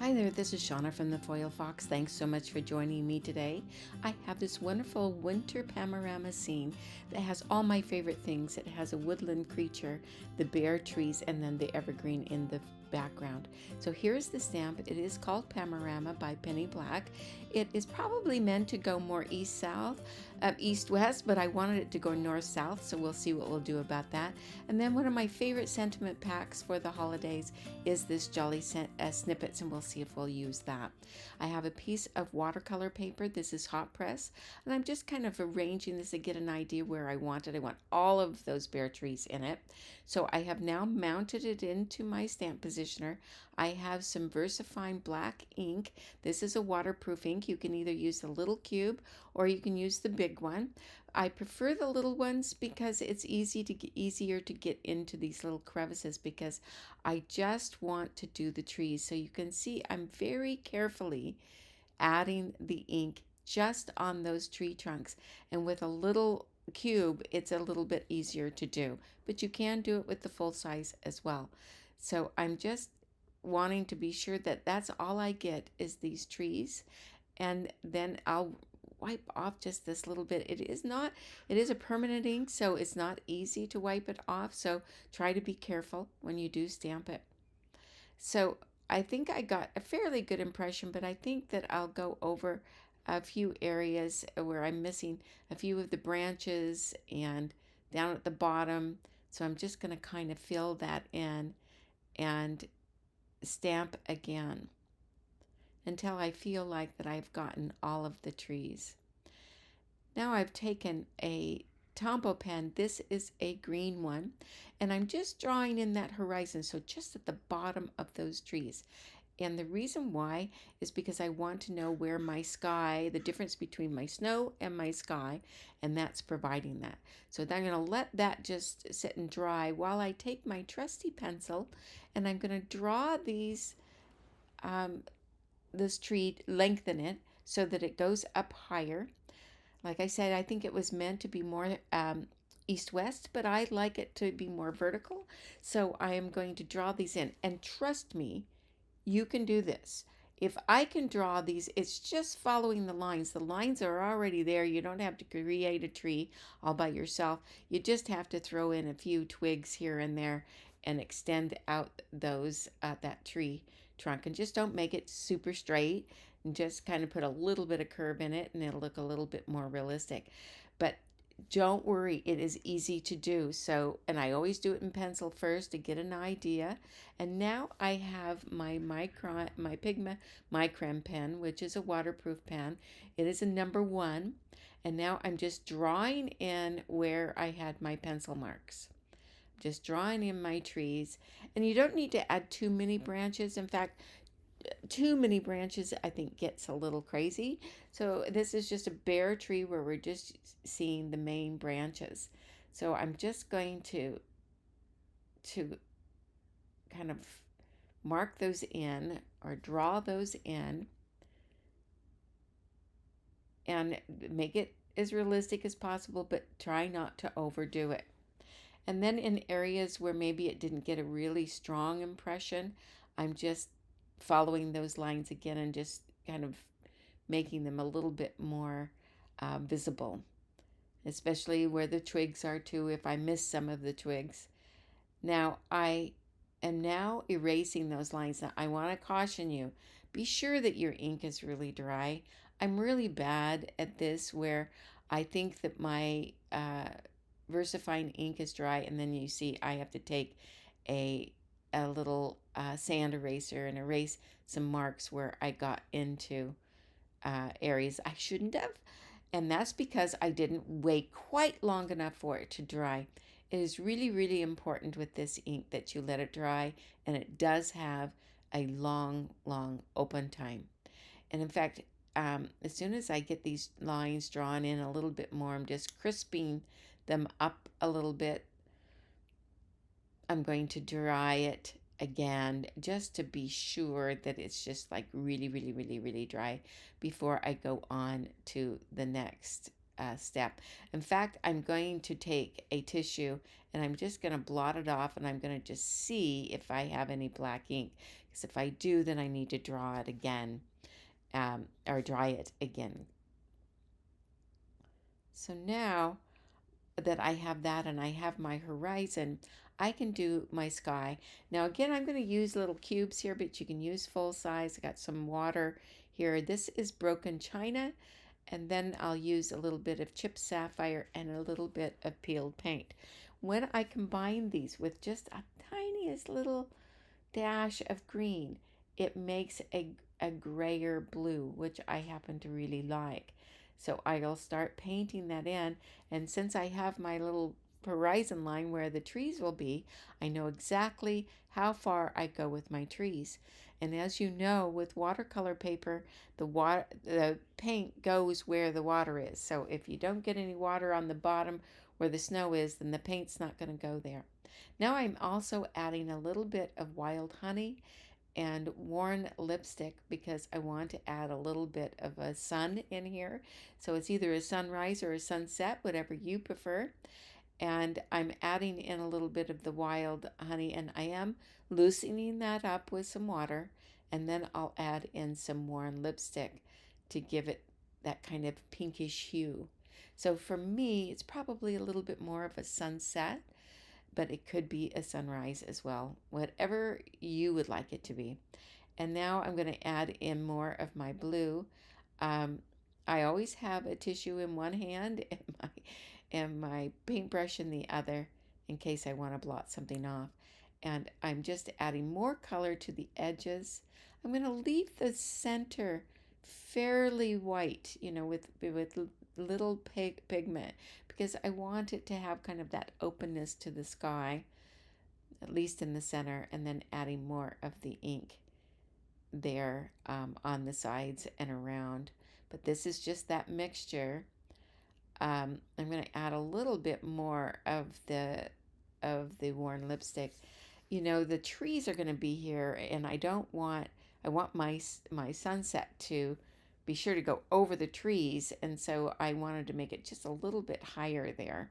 Hi there, this is Shauna from the Foil Fox. Thanks so much for joining me today. I have this wonderful winter panorama scene that has all my favorite things. It has a woodland creature, the bare trees, and then the evergreen in the background. So here's the stamp. It is called Panorama by Penny Black. It is probably meant to go more east-south, east-west, but I wanted it to go north-south, so we'll see what we'll do about that. And then one of my favorite sentiment packs for the holidays is this Jolly Snippets, and we'll see if we'll use that. I have a piece of watercolor paper. This is hot press, and I'm just kind of arranging this to get an idea where I want it. I want all of those bare trees in it. So I have now mounted it into my stamp positioner. I have some VersaFine black ink. This is a waterproof ink. You can either use the little cube or you can use the big one. I prefer the little ones because it's easier to get into these little crevices, because I just want to do the trees. So you can see I'm very carefully adding the ink just on those tree trunks, and with a little cube it's a little bit easier to do, but you can do it with the full size as well. So I'm just wanting to be sure that that's all I get is these trees, and then I'll wipe off just this little bit. It is a permanent ink, so it's not easy to wipe it off, so try to be careful when you do stamp it. So I think I got a fairly good impression, but I think that I'll go over a few areas where I'm missing a few of the branches and down at the bottom. So I'm just going to kind of fill that in and stamp again until I feel like that I've gotten all of the trees. Now I've taken a Tombow pen. This is a green one, and I'm just drawing in that horizon, so just at the bottom of those trees. And the reason why is because I want to know where my sky, the difference between my snow and my sky, and that's providing that. So then I'm going to let that just sit and dry while I take my trusty pencil, and I'm going to draw this tree, lengthen it so that it goes up higher. Like I said, I think it was meant to be more east-west, but I like it to be more vertical. So I am going to draw these in. And trust me, you can do this. If I can draw these, it's just following the lines. The lines are already there. You don't have to create a tree all by yourself. You just have to throw in a few twigs here and there and extend out that tree trunk. And just don't make it super straight, and just kind of put a little bit of curve in it, and it'll look a little bit more realistic. But don't worry, it is easy to do. So, and I always do it in pencil first to get an idea. And now I have my Pigma Micron pen, which is a waterproof pen. It is a number 1. And now I'm just drawing in where I had my pencil marks. Just drawing in my trees. And you don't need to add too many branches. In fact, too many branches I think gets a little crazy. So this is just a bare tree where we're just seeing the main branches. So I'm just going to kind of mark those in or draw those in and make it as realistic as possible, but try not to overdo it. And then in areas where maybe it didn't get a really strong impression, I'm just following those lines again and just kind of making them a little bit more visible, especially where the twigs are too, if I miss some of the twigs. Now I am now erasing those lines. Now I want to caution you, be sure that your ink is really dry. I'm really bad at this, where I think that my VersaFine ink is dry, and then you see I have to take a little sand eraser and erase some marks where I got into areas I shouldn't have. And that's because I didn't wait quite long enough for it to dry. It is really, really important with this ink that you let it dry, and it does have a long, long open time. And in fact, as soon as I get these lines drawn in a little bit more, I'm just crisping them up a little bit. I'm going to dry it again just to be sure that it's just like really, really, really, really dry before I go on to the next step. In fact, I'm going to take a tissue and I'm just going to blot it off, and I'm going to just see if I have any black ink. Because if I do, then I need to draw it again, or dry it again. So now that I have that and I have my horizon, I can do my sky. Now again, I'm going to use little cubes here, but you can use full size. I got some water here. This is broken china, and then I'll use a little bit of chipped sapphire and a little bit of peeled paint. When I combine these with just a tiniest little dash of green, it makes a grayer blue, which I happen to really like. So I'll start painting that in, and since I have my little horizon line where the trees will be, I know exactly how far I go with my trees. And as you know, with watercolor paper, the paint goes where the water is. So if you don't get any water on the bottom where the snow is, then the paint's not going to go there. Now I'm also adding a little bit of wild honey and worn lipstick because I want to add a little bit of a sun in here. So it's either a sunrise or a sunset, whatever you prefer. And I'm adding in a little bit of the wild honey, and I am loosening that up with some water, and then I'll add in some worn lipstick to give it that kind of pinkish hue. So for me, it's probably a little bit more of a sunset, but it could be a sunrise as well, whatever you would like it to be. And now I'm going to add in more of my blue. Um, I always have a tissue in one hand and my paintbrush in the other in case I want to blot something off. And I'm just adding more color to the edges. I'm going to leave the center fairly white, with little pigment, because I want it to have kind of that openness to the sky, at least in the center, and then adding more of the ink there on the sides and around. But this is just that mixture. I'm going to add a little bit more of the worn lipstick. The trees are going to be here, and I want my sunset to be sure to go over the trees, and so I wanted to make it just a little bit higher there,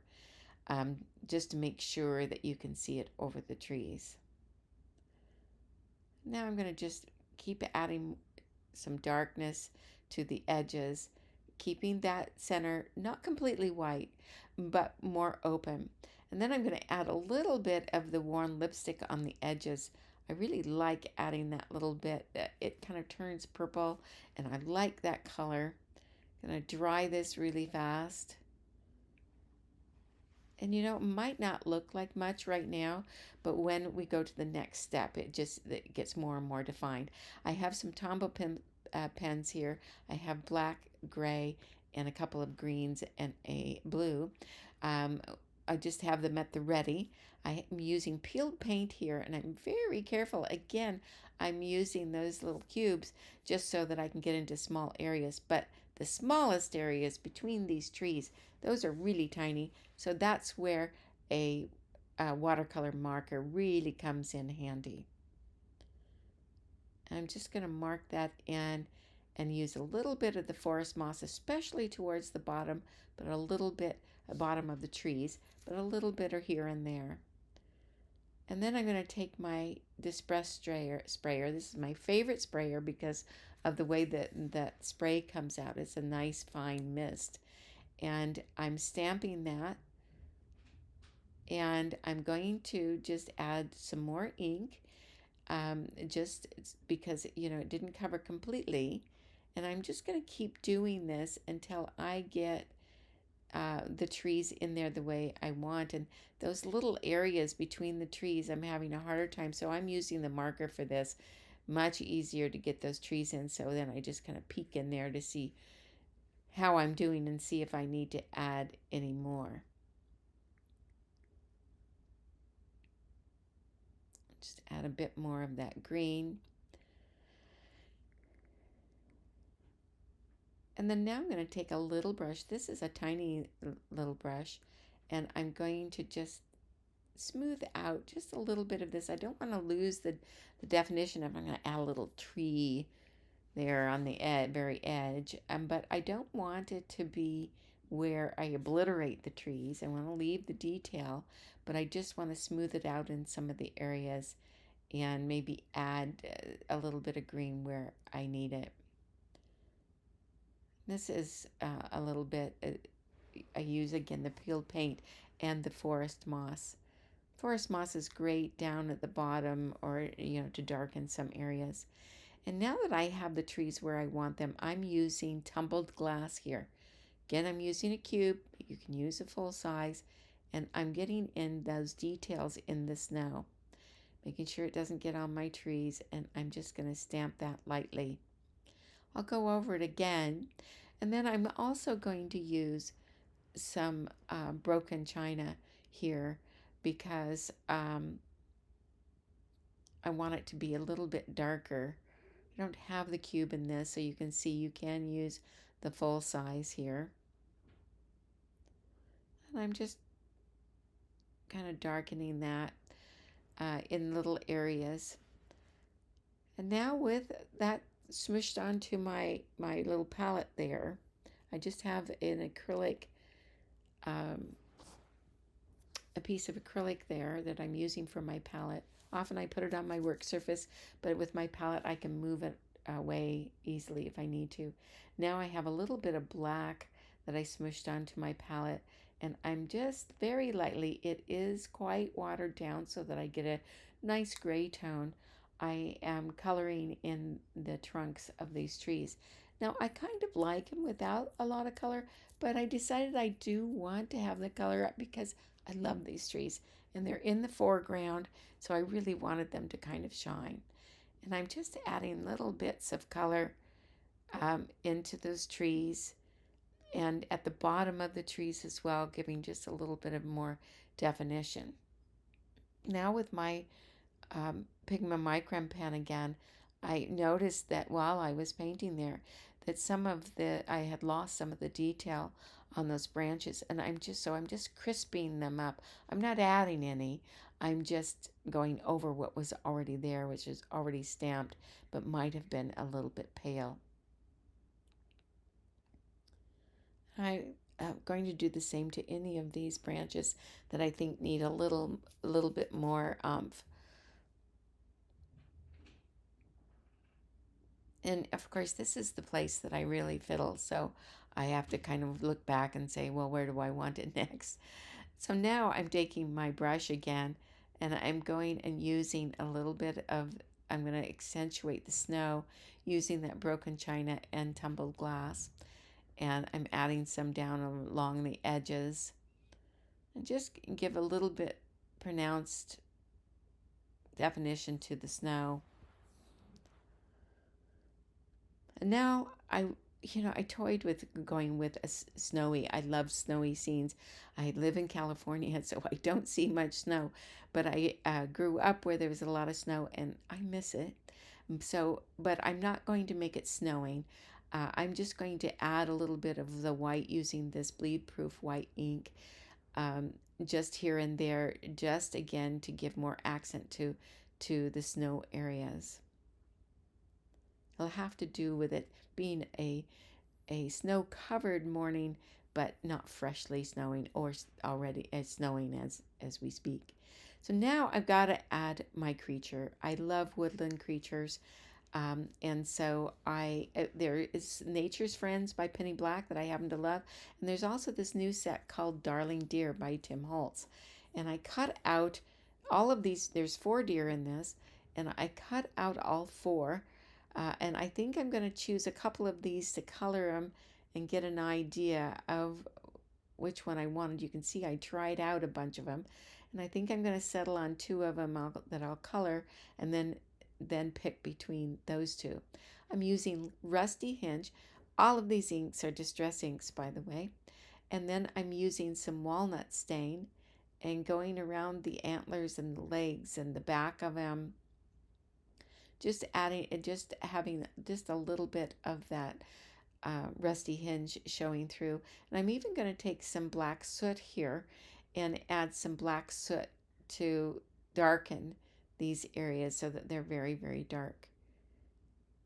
just to make sure that you can see it over the trees. Now I'm going to just keep adding some darkness to the edges, keeping that center not completely white, but more open. And then I'm going to add a little bit of the worn lipstick on the edges. I really like adding that little bit. It kind of turns purple, and I like that color. I'm going to dry this really fast. And it might not look like much right now, but when we go to the next step, it gets more and more defined. I have some Tombow pens here. I have black, gray, and a couple of greens and a blue. I just have them at the ready. I am using peeled paint here, and I'm very careful. Again, I'm using those little cubes just so that I can get into small areas. But the smallest areas between these trees, those are really tiny. So that's where a watercolor marker really comes in handy. I'm just going to mark that in and use a little bit of the forest moss, especially towards the bottom, but a little bit at the bottom of the trees, but a little bit are here and there. And then I'm going to take my Distress sprayer. This is my favorite sprayer because of the way that spray comes out. It's a nice fine mist. And I'm stamping that. And I'm going to just add some more ink, just because, it didn't cover completely. And I'm just going to keep doing this until I get the trees in there the way I want. And those little areas between the trees, I'm having a harder time. So I'm using the marker for this. Much easier to get those trees in. So then I just kind of peek in there to see how I'm doing and see if I need to add any more. Just add a bit more of that green. And then now I'm going to take a little brush. This is a tiny little brush. And I'm going to just smooth out just a little bit of this. I don't want to lose the definition of. I'm going to add a little tree there on the very edge. But I don't want it to be where I obliterate the trees. I want to leave the detail, but I just want to smooth it out in some of the areas and maybe add a little bit of green where I need it. This is a little bit, I use again the peeled paint and the forest moss. Forest moss is great down at the bottom or, to darken some areas. And now that I have the trees where I want them, I'm using tumbled glass here. Again, I'm using a cube. You can use a full size. And I'm getting in those details in the snow, making sure it doesn't get on my trees. And I'm just going to stamp that lightly. I'll go over it again. And then I'm also going to use some broken china here because I want it to be a little bit darker. I don't have the cube in this, so you can see you can use the full size here. And I'm just kind of darkening that in little areas. And now with that smushed onto my little palette there, I just have an acrylic, a piece of acrylic there that I'm using for my palette. Often I put it on my work surface, but with my palette I can move it away easily if I need to. Now I have a little bit of black that I smushed onto my palette, and I'm just very lightly, it is quite watered down so that I get a nice gray tone. I am coloring in the trunks of these trees. Now I kind of like them without a lot of color, but I decided I do want to have the color up because I love these trees and they're in the foreground, so I really wanted them to kind of shine. And I'm just adding little bits of color into those trees and at the bottom of the trees as well, giving just a little bit of more definition. Now with my Pigma Micron pen again, I noticed that while I was painting there, that I had lost some of the detail on those branches, and I'm just crisping them up. I'm not adding any. I'm just going over what was already there, which is already stamped, but might have been a little bit pale. I'm going to do the same to any of these branches that I think need a little bit more oomph. And of course, this is the place that I really fiddle, so I have to kind of look back and say, well, where do I want it next? So now I'm taking my brush again, and I'm going and using a little bit of, I'm going to accentuate the snow using that broken china and tumbled glass. And I'm adding some down along the edges. And just give a little bit pronounced definition to the snow. And now I toyed with going with a snowy. I love snowy scenes. I live in California, so I don't see much snow, but I grew up where there was a lot of snow, and I miss it. So, but I'm not going to make it snowing. I'm just going to add a little bit of the white using this bleed-proof white ink, just here and there, just again to give more accent to the snow areas. It'll have to do with it being a snow-covered morning, but not freshly snowing or already snowing as we speak. So now I've got to add my creature. I love woodland creatures. And so there is Nature's Friends by Penny Black that I happen to love. And there's also this new set called Darling Deer by Tim Holtz. And I cut out all of these. There's 4 deer in this. And I cut out all 4. And I think I'm going to choose a couple of these to color them and get an idea of which one I wanted. You can see I tried out a bunch of them. And I think I'm going to settle on 2 of them that I'll color and then pick between those 2. I'm using Rusty Hinge. All of these inks are Distress inks, by the way. And then I'm using some walnut stain and going around the antlers and the legs and the back of them. Just adding and just having just a little bit of that Rusty Hinge showing through. And I'm even going to take some black soot here and add some black soot to darken these areas so that they're very, very dark.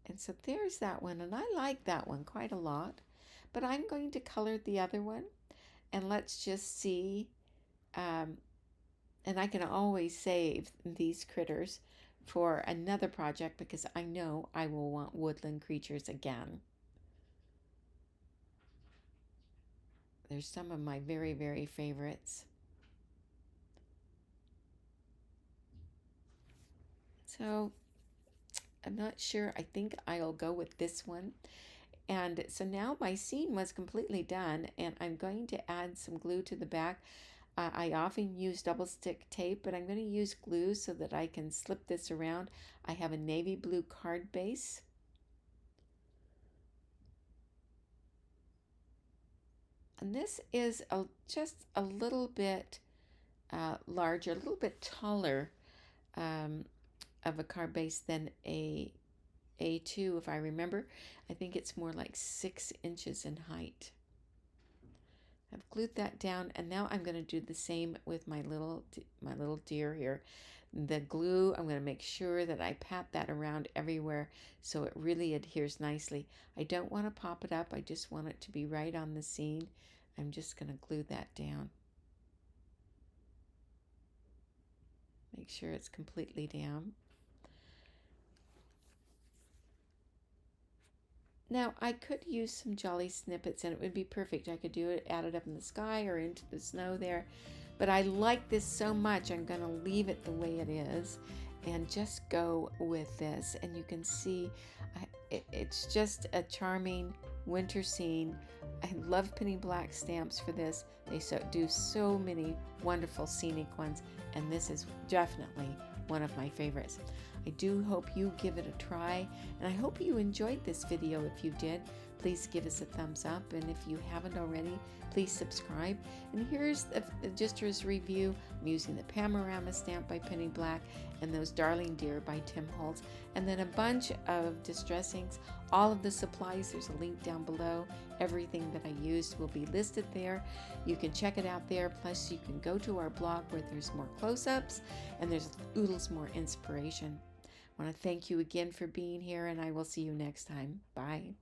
And so there's that one, and I like that one quite a lot. but I'm going to color the other one, and let's just see. And I can always save these critters for another project because I know I will want woodland creatures again. There's some of my very, very favorites. So I'm not sure. I think I'll go with this one. And so now my scene was completely done, and I'm going to add some glue to the back. I often use double stick tape, but I'm going to use glue so that I can slip this around. I have a navy blue card base. And this is just a little bit larger, a little bit taller of a card base than a A2, if I remember. I think it's more like 6 inches in height. I've glued that down, and now I'm going to do the same with my little deer here. The glue, I'm going to make sure that I pat that around everywhere so it really adheres nicely. I don't want to pop it up. I just want it to be right on the scene. I'm just going to glue that down. Make sure it's completely down. Now, I could use some jolly snippets and it would be perfect. I could do it, add it up in the sky or into the snow there. But I like this so much, I'm going to leave it the way it is and just go with this. And you can see it's just a charming winter scene. I love penny black stamps for this. They do so many wonderful scenic ones, and this is definitely one of my favorites. I do hope you give it a try, and I hope you enjoyed this video. If you did, please give us a thumbs up, and if you haven't already, please subscribe. And here's just as review. I'm using the Panorama stamp by Penny Black and those Darling Deer by Tim Holtz, and then a bunch of distress inks. All of the supplies, there's a link down below. Everything that I used will be listed there. You can check it out there. Plus, you can go to our blog where there's more close-ups and there's oodles more inspiration. I want to thank you again for being here, and I will see you next time. Bye.